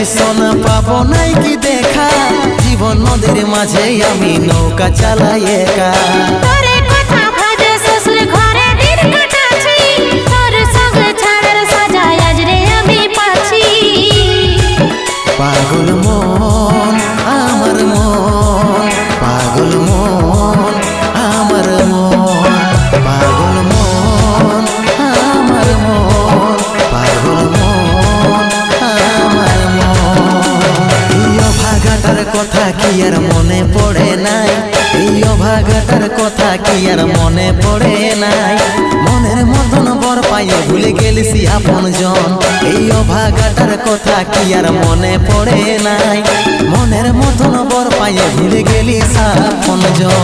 সোনা পাবো নাই কি দেখা, জীবন নদীর মাঝে আমি নৌকা চালাই একা। তোরে কথা ভাবে শ্বশুর ঘরে দিন কাটাচ্ছি, তোর সঙ্গে ছাড়ার সাজা আজ রে আমি পাচ্ছি। পাগল মন আমার মন, পাগল মন আমার মন, পাগল মন আমার মন, পাগল মন আমার মন। এই অভাগাটার কথা কি আর মনে পড়ে নাই, এই অভাগাটার কথা কি আর মনে পড়ে নাই। মনের মতন বর পাইয়ে ভুলে গেলিস আপন জন, এই অভাগাটার কথা কি আর মনে পড়ে নাই। মনের মতন বর পাইয়ে ভুলে গেলিস আপন জন।